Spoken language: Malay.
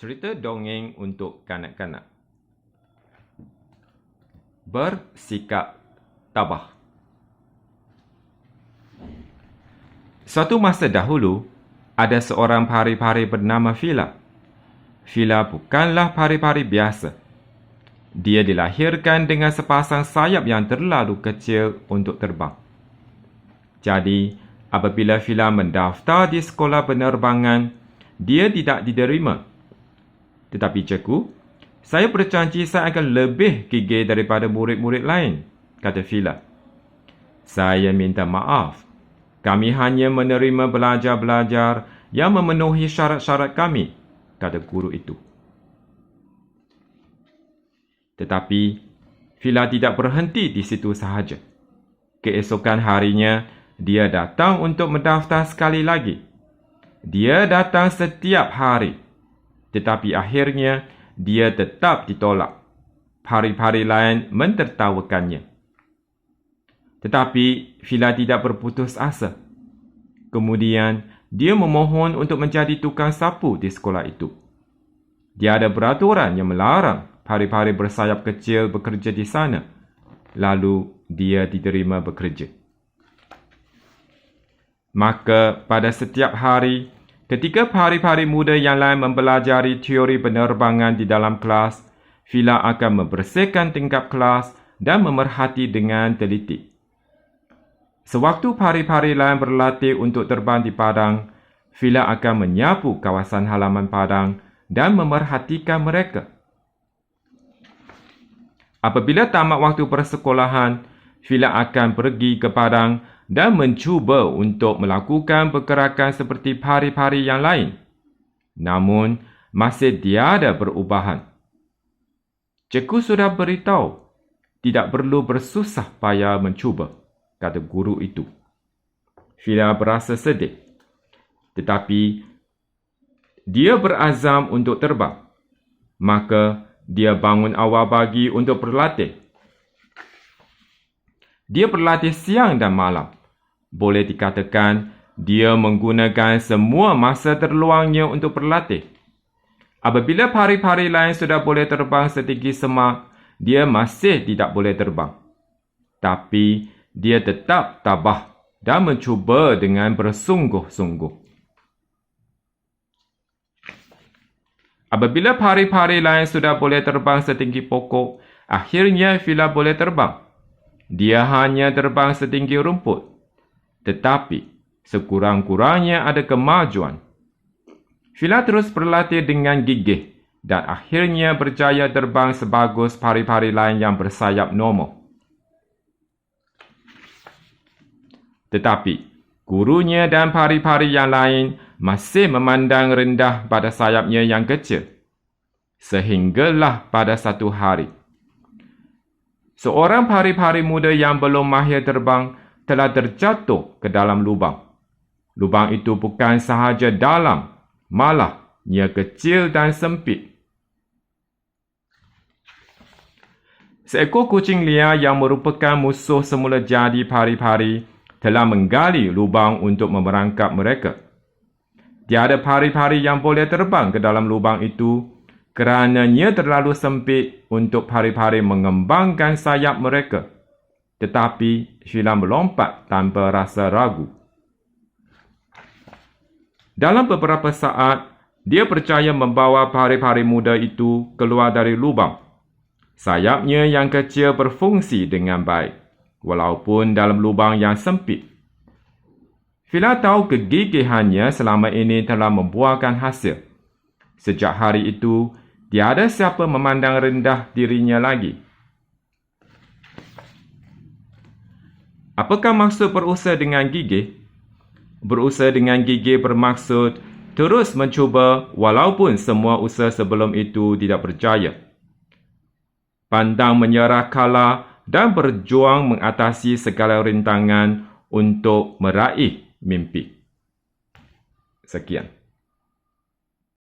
Cerita dongeng untuk kanak-kanak. Bersikap tabah. Suatu masa dahulu, ada seorang pari-pari bernama Fila. Fila bukanlah pari-pari biasa. Dia dilahirkan dengan sepasang sayap yang terlalu kecil untuk terbang. Jadi, apabila Fila mendaftar di sekolah penerbangan, dia tidak diterima. Tetapi cikgu, saya berjanji saya akan lebih gigih daripada murid-murid lain, kata Fila. Saya minta maaf. Kami hanya menerima belajar-belajar yang memenuhi syarat-syarat kami, kata guru itu. Tetapi, Fila tidak berhenti di situ sahaja. Keesokan harinya, dia datang untuk mendaftar sekali lagi. Dia datang setiap hari. Tetapi akhirnya, dia tetap ditolak. Pari-pari lain mentertawakannya. Tetapi, Fila tidak berputus asa. Kemudian, dia memohon untuk menjadi tukang sapu di sekolah itu. Dia ada peraturan yang melarang pari-pari bersayap kecil bekerja di sana. Lalu, dia diterima bekerja. Maka, pada setiap hari, ketika pari-pari muda yang lain mempelajari teori penerbangan di dalam kelas, Fila akan membersihkan tingkap kelas dan memerhati dengan teliti. Sewaktu pari-pari lain berlatih untuk terbang di padang, Fila akan menyapu kawasan halaman padang dan memerhatikan mereka. Apabila tamat waktu persekolahan, Fila akan pergi ke padang dan mencuba untuk melakukan pergerakan seperti pari-pari yang lain. Namun, masih tiada perubahan. Cikgu sudah beritahu, tidak perlu bersusah payah mencuba, kata guru itu. Fila berasa sedih. Tetapi, dia berazam untuk terbang. Maka, dia bangun awal pagi untuk berlatih. Dia berlatih siang dan malam. Boleh dikatakan, dia menggunakan semua masa terluangnya untuk berlatih. Apabila pari-pari lain sudah boleh terbang setinggi semak, dia masih tidak boleh terbang. Tapi, dia tetap tabah dan mencuba dengan bersungguh-sungguh. Apabila pari-pari lain sudah boleh terbang setinggi pokok, akhirnya Fila boleh terbang. Dia hanya terbang setinggi rumput. Tetapi, sekurang-kurangnya ada kemajuan. Fila terus berlatih dengan gigih dan akhirnya berjaya terbang sebagus pari-pari lain yang bersayap normal. Tetapi, gurunya dan pari-pari yang lain masih memandang rendah pada sayapnya yang kecil. Sehinggalah pada satu hari, seorang pari-pari muda yang belum mahir terbang telah terjatuh ke dalam lubang. Lubang itu bukan sahaja dalam, malah ia kecil dan sempit. Seekor kucing liar yang merupakan musuh semula jadi pari-pari telah menggali lubang untuk memerangkap mereka. Tiada pari-pari yang boleh terbang ke dalam lubang itu kerana ia terlalu sempit untuk pari-pari mengembangkan sayap mereka. Tetapi Fila melompat tanpa rasa ragu. Dalam beberapa saat, dia berjaya membawa pari-pari muda itu keluar dari lubang. Sayapnya yang kecil berfungsi dengan baik, walaupun dalam lubang yang sempit. Fila tahu kegigihannya selama ini telah membuahkan hasil. Sejak hari itu, tiada siapa memandang rendah dirinya lagi. Apakah maksud berusaha dengan gigih? Berusaha dengan gigih bermaksud terus mencuba walaupun semua usaha sebelum itu tidak berjaya. Pantang menyerah kalah dan berjuang mengatasi segala rintangan untuk meraih mimpi. Sekian.